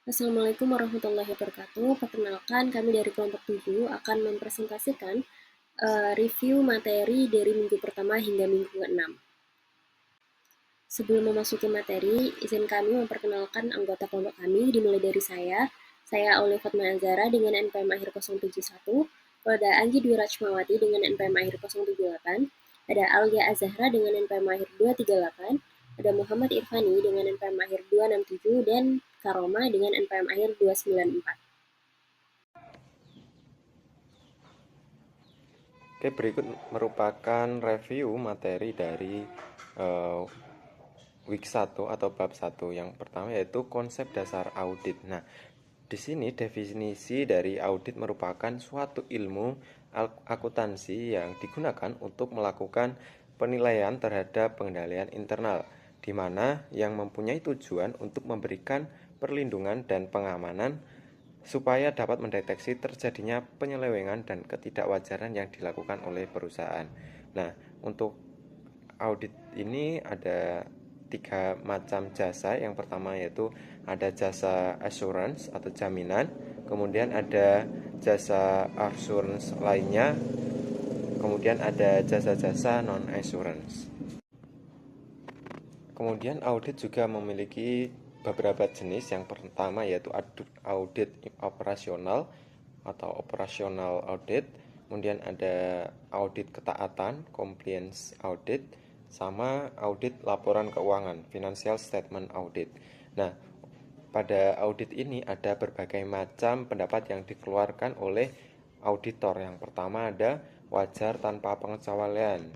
Assalamualaikum warahmatullahi wabarakatuh. Perkenalkan, kami dari kelompok 7 akan mempresentasikan review materi dari minggu pertama hingga minggu ke-6. Sebelum memasuki materi, izin kami memperkenalkan anggota kelompok kami, dimulai dari saya Aulia Fatma Azara dengan NPM akhir 071, ada Anggi Dwi Rachmawati dengan NPM akhir 078, ada Alia Azahra dengan NPM akhir 238, ada Muhammad Irfani dengan NPM akhir 267, dan Karoma dengan NPM akhir 294. Oke, berikut merupakan review materi dari eh, week 1 atau bab 1. Yang pertama yaitu konsep dasar audit. Nah, di sini definisi dari audit merupakan suatu ilmu akuntansi yang digunakan untuk melakukan penilaian terhadap pengendalian internal, di mana yang mempunyai tujuan untuk memberikan perlindungan dan pengamanan supaya dapat mendeteksi terjadinya penyelewengan dan ketidakwajaran yang dilakukan oleh perusahaan. Nah, untuk audit ini ada tiga macam jasa. Yang pertama yaitu ada jasa assurance atau jaminan, kemudian ada jasa assurance lainnya, kemudian ada jasa-jasa non assurance. Kemudian audit juga memiliki beberapa jenis. Yang pertama yaitu audit operasional atau operational audit, kemudian ada audit ketaatan, compliance audit, sama audit laporan keuangan, financial statement audit. Nah, pada audit ini ada berbagai macam pendapat yang dikeluarkan oleh auditor. Yang pertama ada wajar tanpa pengecualian,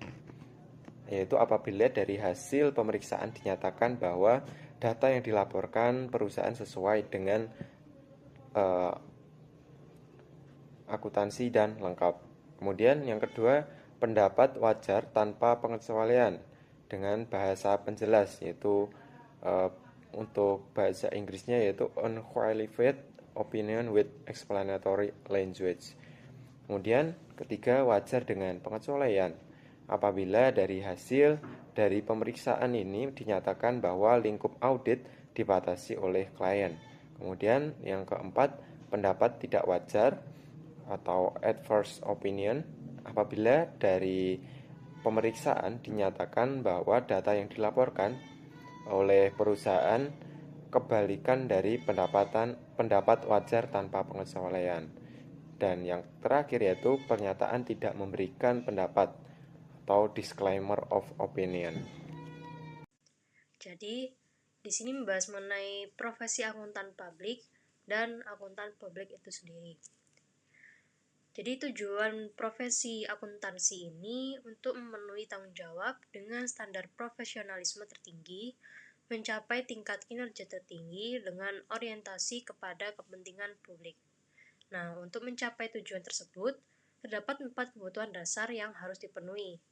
yaitu apabila dari hasil pemeriksaan dinyatakan bahwa data yang dilaporkan perusahaan sesuai dengan eh, akuntansi dan lengkap. Kemudian yang kedua, pendapat wajar tanpa pengecualian dengan bahasa penjelas, yaitu eh, untuk bahasa Inggrisnya yaitu unqualified opinion with explanatory language. Kemudian ketiga, wajar dengan pengecualian apabila dari hasil dari pemeriksaan ini dinyatakan bahwa lingkup audit dibatasi oleh klien. Kemudian yang keempat, pendapat tidak wajar atau adverse opinion apabila dari pemeriksaan dinyatakan bahwa data yang dilaporkan oleh perusahaan kebalikan dari pendapat wajar tanpa pengecualian. Dan yang terakhir yaitu pernyataan tidak memberikan pendapat atau disclaimer of opinion. Jadi, di sini membahas mengenai profesi akuntan publik dan akuntan publik itu sendiri. Jadi, tujuan profesi akuntansi ini untuk memenuhi tanggung jawab dengan standar profesionalisme tertinggi, mencapai tingkat kinerja tertinggi dengan orientasi kepada kepentingan publik. Nah, untuk mencapai tujuan tersebut, terdapat 4 kebutuhan dasar yang harus dipenuhi.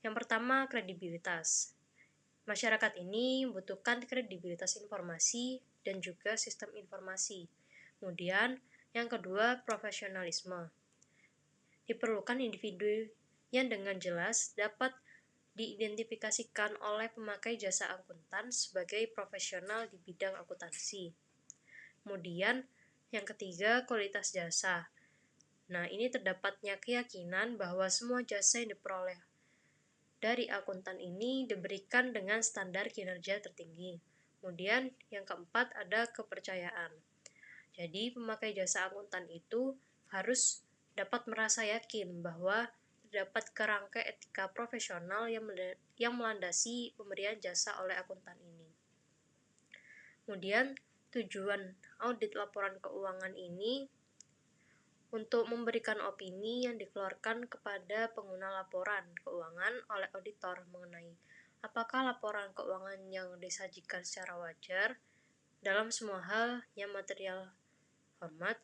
Yang pertama, kredibilitas. Masyarakat ini membutuhkan kredibilitas informasi dan juga sistem informasi. Kemudian, yang kedua, profesionalisme. Diperlukan individu yang dengan jelas dapat diidentifikasikan oleh pemakai jasa akuntan sebagai profesional di bidang akuntansi. Kemudian, yang ketiga, kualitas jasa. Nah, ini terdapatnya keyakinan bahwa semua jasa yang diperoleh dari akuntan ini diberikan dengan standar kinerja tertinggi. Kemudian yang keempat ada kepercayaan. Jadi pemakai jasa akuntan itu harus dapat merasa yakin bahwa terdapat kerangka etika profesional yang melandasi pemberian jasa oleh akuntan ini. Kemudian tujuan audit laporan keuangan ini untuk memberikan opini yang dikeluarkan kepada pengguna laporan keuangan oleh auditor mengenai apakah laporan keuangan yang disajikan secara wajar dalam semua hal yang material format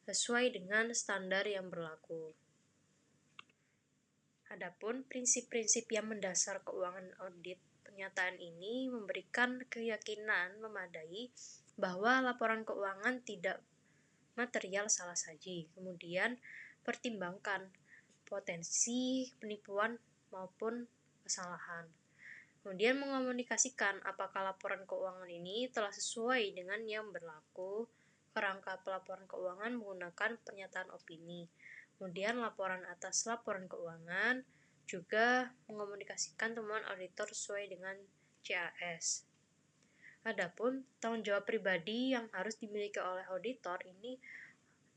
sesuai dengan standar yang berlaku. Adapun prinsip-prinsip yang mendasar keuangan audit, pernyataan ini memberikan keyakinan memadai bahwa laporan keuangan tidak material salah saji. Kemudian pertimbangkan potensi penipuan maupun kesalahan. Kemudian mengomunikasikan apakah laporan keuangan ini telah sesuai dengan yang berlaku, kerangka pelaporan keuangan menggunakan pernyataan opini. Kemudian laporan atas laporan keuangan juga mengomunikasikan temuan auditor sesuai dengan CAS. Adapun tanggung jawab pribadi yang harus dimiliki oleh auditor ini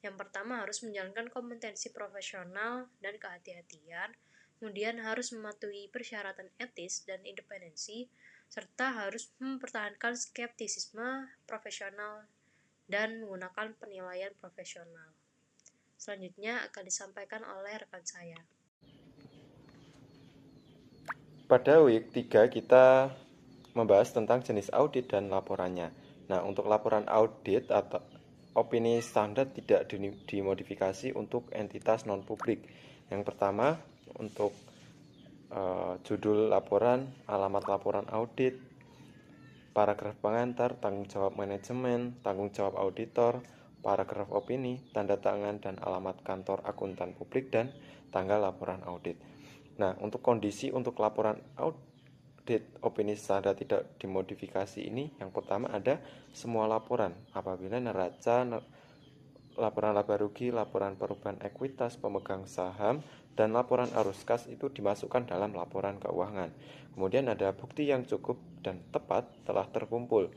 yang pertama harus menjalankan kompetensi profesional dan kehati-hatian, kemudian harus mematuhi persyaratan etis dan independensi, serta harus mempertahankan skeptisisme profesional dan menggunakan penilaian profesional. Selanjutnya akan disampaikan oleh rekan saya. Pada week 3 kita membahas tentang jenis audit dan laporannya. Nah, untuk laporan audit atau opini standar tidak dimodifikasi untuk entitas non-publik. Yang pertama, untuk judul laporan, alamat laporan audit, paragraf pengantar, tanggung jawab manajemen, tanggung jawab auditor, paragraf opini, tanda tangan dan alamat kantor akuntan publik, dan tanggal laporan audit. Nah, untuk kondisi untuk laporan audit opini standar tidak dimodifikasi ini, yang pertama ada semua laporan apabila neraca, laporan laba rugi, laporan perubahan ekuitas pemegang saham, dan laporan arus kas itu dimasukkan dalam laporan keuangan. Kemudian ada bukti yang cukup dan tepat telah terkumpul,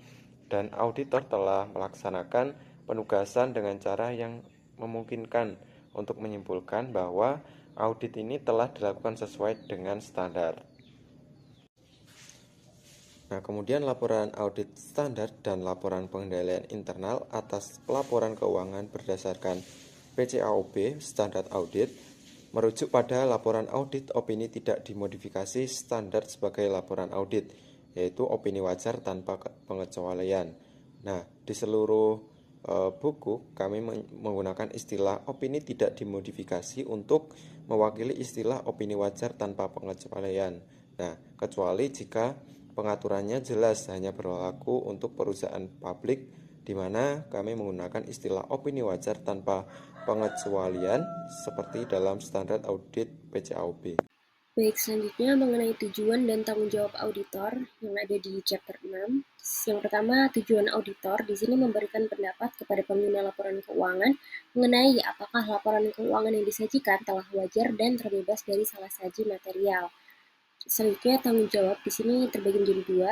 dan auditor telah melaksanakan penugasan dengan cara yang memungkinkan untuk menyimpulkan bahwa audit ini telah dilakukan sesuai dengan standar. Nah, kemudian laporan audit standar dan laporan pengendalian internal atas pelaporan keuangan berdasarkan PCAOB standar audit merujuk pada laporan audit opini tidak dimodifikasi standar sebagai laporan audit, yaitu opini wajar tanpa pengecualian. Nah, di seluruh buku kami menggunakan istilah opini tidak dimodifikasi untuk mewakili istilah opini wajar tanpa pengecualian. Nah, kecuali jika pengaturannya jelas hanya berlaku untuk perusahaan publik, di mana kami menggunakan istilah opini wajar tanpa pengecualian seperti dalam standar audit PCAOB. Baik, selanjutnya mengenai tujuan dan tanggung jawab auditor yang ada di chapter 6. Yang pertama, tujuan auditor di sini memberikan pendapat kepada pengguna laporan keuangan mengenai apakah laporan keuangan yang disajikan telah wajar dan terbebas dari salah saji material. Selanjutnya, tanggung jawab di sini terbagi menjadi dua,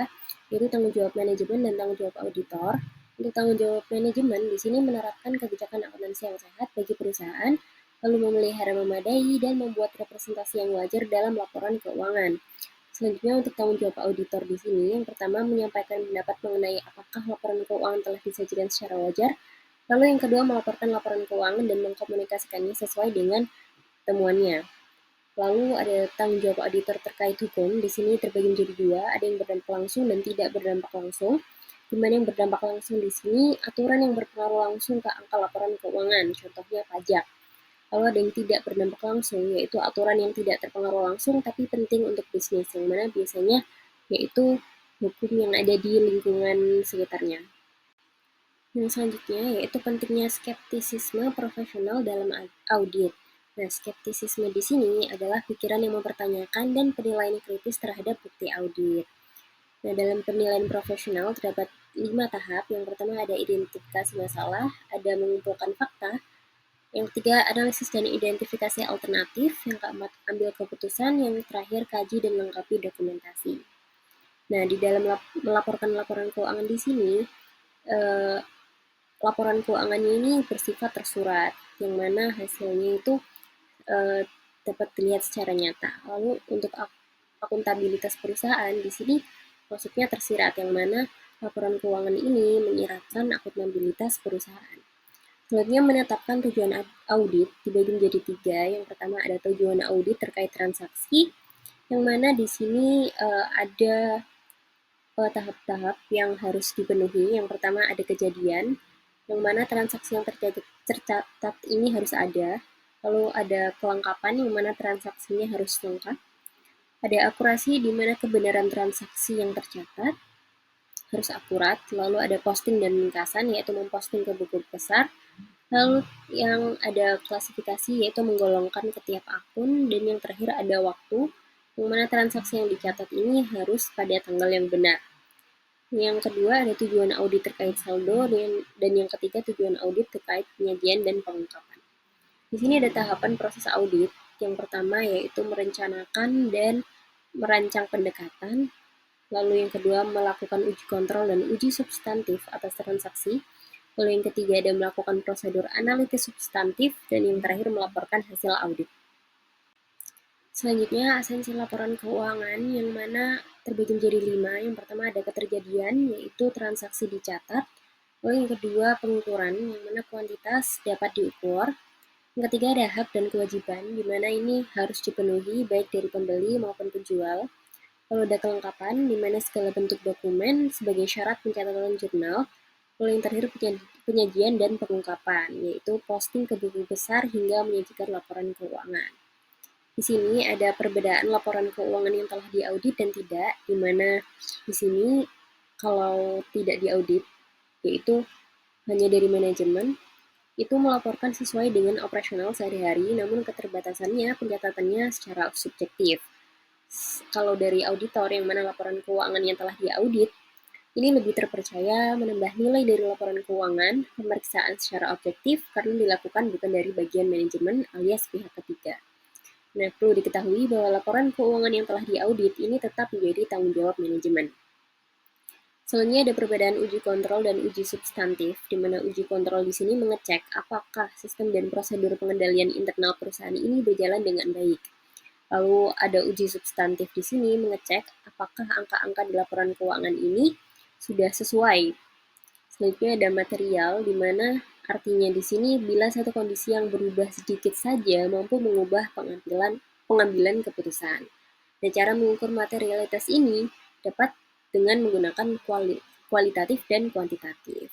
yaitu tanggung jawab manajemen dan tanggung jawab auditor. Untuk tanggung jawab manajemen di sini menerapkan kebijakan akuntansi yang sehat bagi perusahaan, lalu memelihara memadai dan membuat representasi yang wajar dalam laporan keuangan. Selanjutnya untuk tanggung jawab auditor di sini, yang pertama menyampaikan pendapat mengenai apakah laporan keuangan telah disajikan secara wajar, lalu yang kedua melaporkan laporan keuangan dan mengkomunikasikannya sesuai dengan temuannya. Lalu ada tanggung jawab auditor terkait hukum. Di sini terbagi menjadi dua, ada yang berdampak langsung dan tidak berdampak langsung. Di mana yang berdampak langsung di sini aturan yang berpengaruh langsung ke angka laporan keuangan, contohnya pajak. Lalu ada yang tidak berdampak langsung, yaitu aturan yang tidak terpengaruh langsung tapi penting untuk bisnis, yang mana biasanya yaitu hukum yang ada di lingkungan sekitarnya. Yang selanjutnya yaitu pentingnya skeptisisme profesional dalam audit. Nah, skeptisisme di sini adalah pikiran yang mempertanyakan dan penilaian kritis terhadap bukti audit. Nah, dalam penilaian profesional terdapat 5 tahap. Yang pertama ada identifikasi masalah, ada mengumpulkan fakta, yang ketiga analisis dan identifikasi alternatif, yang keempat ambil keputusan, yang terakhir kaji dan lengkapi dokumentasi. Nah, di dalam melaporkan laporan keuangan di sini, laporan keuangannya ini bersifat tersurat, yang mana hasilnya itu dapat dilihat secara nyata. Lalu untuk akuntabilitas perusahaan di sini maksudnya tersirat, yang mana laporan keuangan ini menyiratkan akuntabilitas perusahaan. Selanjutnya menetapkan tujuan audit dibagi menjadi tiga. Yang pertama ada tujuan audit terkait transaksi, yang mana di sini ada tahap-tahap yang harus dipenuhi. Yang pertama ada kejadian, yang mana transaksi yang tercatat ini harus ada. Lalu ada kelengkapan, yang mana transaksinya harus lengkap. Ada akurasi, di mana kebenaran transaksi yang tercatat harus akurat. Lalu ada posting dan ringkasan, yaitu memposting ke buku besar. Lalu yang ada klasifikasi, yaitu menggolongkan ke tiap akun. Dan yang terakhir ada waktu, yang mana transaksi yang dicatat ini harus pada tanggal yang benar. Yang kedua ada tujuan audit terkait saldo, dan yang ketiga tujuan audit terkait penyajian dan pengungkapan. Di sini ada tahapan proses audit. Yang pertama yaitu merencanakan dan merancang pendekatan. Lalu yang kedua melakukan uji kontrol dan uji substantif atas transaksi. Lalu yang ketiga ada melakukan prosedur analitis substantif. Dan yang terakhir melaporkan hasil audit. Selanjutnya esensi laporan keuangan yang mana terbagi menjadi 5. Yang pertama ada keterjadian, yaitu transaksi dicatat. Lalu yang kedua pengukuran, yang mana kuantitas dapat diukur. Yang ketiga ada hak dan kewajiban, di mana ini harus dipenuhi baik dari pembeli maupun penjual. Lalu ada kelengkapan, di mana segala bentuk dokumen sebagai syarat pencatatan jurnal. Lalu yang terakhir penyajian dan pengungkapan, yaitu posting ke buku besar hingga menyajikan laporan keuangan. Di sini ada perbedaan laporan keuangan yang telah diaudit dan tidak, di mana di sini kalau tidak diaudit, yaitu hanya dari manajemen, itu melaporkan sesuai dengan operasional sehari-hari, namun keterbatasannya pencatatannya secara subjektif. Kalau dari auditor yang mana laporan keuangan yang telah diaudit, ini lebih terpercaya menambah nilai dari laporan keuangan, pemeriksaan secara objektif karena dilakukan bukan dari bagian manajemen alias pihak ketiga. Nah, perlu diketahui bahwa laporan keuangan yang telah diaudit ini tetap menjadi tanggung jawab manajemen. Selanjutnya ada perbedaan uji kontrol dan uji substantif, di mana uji kontrol di sini mengecek apakah sistem dan prosedur pengendalian internal perusahaan ini berjalan dengan baik. Lalu ada uji substantif di sini mengecek apakah angka-angka di laporan keuangan ini sudah sesuai. Selanjutnya ada material, di mana artinya di sini bila satu kondisi yang berubah sedikit saja mampu mengubah pengambilan keputusan. Nah, cara mengukur materialitas ini dapat dengan menggunakan kualitatif dan kuantitatif,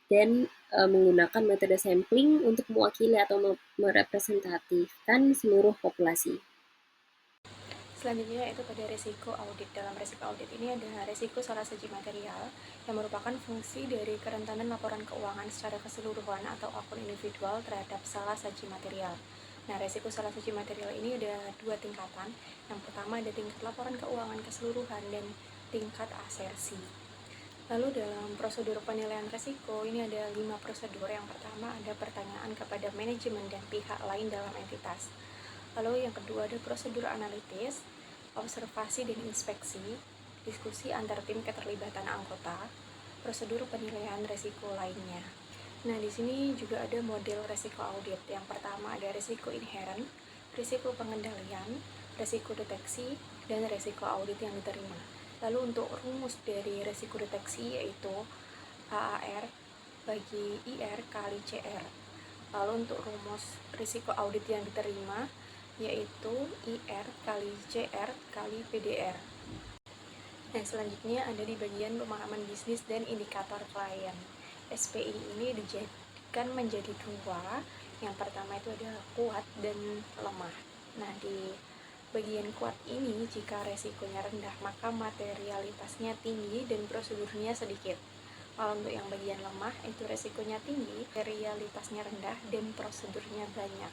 dan menggunakan metode sampling untuk mewakili atau merepresentatifkan seluruh populasi. Selanjutnya yaitu pada resiko audit. Dalam resiko audit ini ada resiko salah saji material yang merupakan fungsi dari kerentanan laporan keuangan secara keseluruhan atau akun individual terhadap salah saji material. Nah, resiko salah saji material ini ada 2 tingkatan. Yang pertama ada tingkat laporan keuangan keseluruhan dan tingkat asersi. Lalu dalam prosedur penilaian resiko ini ada 5 prosedur. Yang pertama ada pertanyaan kepada manajemen dan pihak lain dalam entitas. Lalu yang kedua ada prosedur analitis, observasi dan inspeksi, diskusi antar tim keterlibatan anggota, prosedur penilaian resiko lainnya. Nah, di sini juga ada model resiko audit. Yang pertama ada resiko inherent, risiko pengendalian, resiko deteksi, dan resiko audit yang diterima. Lalu untuk rumus dari resiko deteksi yaitu AAR bagi IR kali CR. Lalu untuk rumus risiko audit yang diterima yaitu IR kali CR kali PDR. Nah, selanjutnya ada di bagian pemahaman bisnis dan indikator klien. SPI ini dijadikan menjadi 2. Yang pertama itu ada kuat dan lemah. Nah, di bagian kuat ini jika resikonya rendah maka materialitasnya tinggi dan prosedurnya sedikit. Kalau untuk yang bagian lemah itu resikonya tinggi, materialitasnya rendah dan prosedurnya banyak.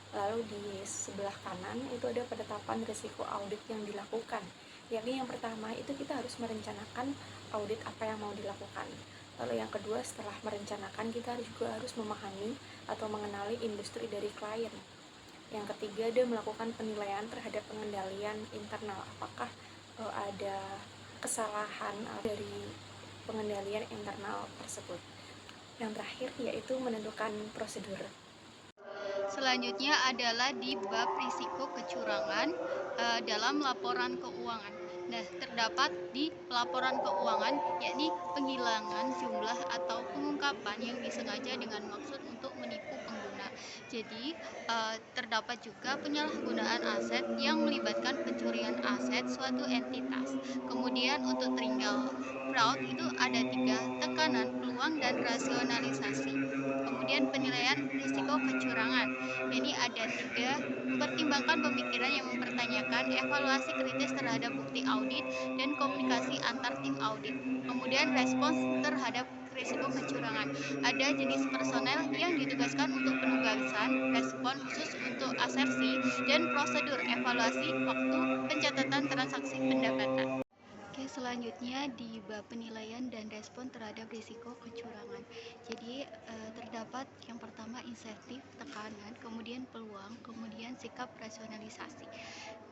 Lalu di sebelah kanan itu ada penetapan risiko audit yang dilakukan, yakni yang pertama itu kita harus merencanakan audit apa yang mau dilakukan. Lalu yang kedua, setelah merencanakan kita juga harus memahami atau mengenali industri dari klien. Yang ketiga, dia melakukan penilaian terhadap pengendalian internal, apakah ada kesalahan dari pengendalian internal tersebut. Yang terakhir yaitu menentukan prosedur. Selanjutnya adalah di bab risiko kecurangan dalam laporan keuangan. Nah, terdapat di laporan keuangan yakni penghilangan jumlah atau pengungkapan yang disengaja dengan maksud untuk menipu pengguna. Jadi, terdapat juga penyalahgunaan aset yang melibatkan pencurian aset suatu entitas. Kemudian untuk triangle fraud itu ada 3, tekanan, peluang, dan rasionalisasi. Kemudian penilaian risiko kecurangan. Ini ada 3, mempertimbangkan pemikiran yang mempertanyakan evaluasi kritis terhadap bukti audit dan komunikasi antar tim audit. Kemudian respons terhadap risiko kecurangan. Ada jenis personel yang ditugaskan untuk penugasan, respon khusus untuk asersi, dan prosedur evaluasi waktu pencatatan transaksi pendapatan. Oke, selanjutnya di bab penilaian dan respon terhadap risiko kecurangan. Jadi terdapat yang pertama insentif, tekanan, kemudian peluang, kemudian sikap rasionalisasi.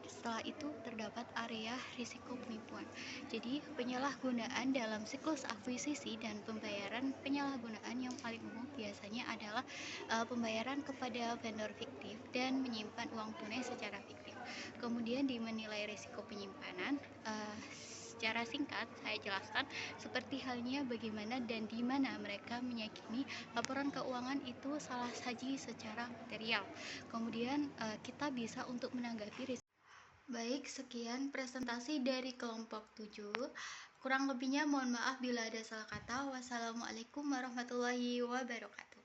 Setelah itu terdapat area risiko penipuan. Jadi penyalahgunaan dalam siklus akuisisi dan pembayaran. Penyalahgunaan yang paling umum biasanya adalah pembayaran kepada vendor fiktif dan menyimpan uang tunai secara fiktif. Kemudian di menilai risiko penyimpanan, secara singkat saya jelaskan seperti halnya bagaimana dan di mana mereka meyakini laporan keuangan itu salah saji secara material. Kemudian kita bisa untuk menanggapi risiko. Baik, sekian presentasi dari kelompok 7. Kurang lebihnya mohon maaf bila ada salah kata. Wassalamualaikum warahmatullahi wabarakatuh.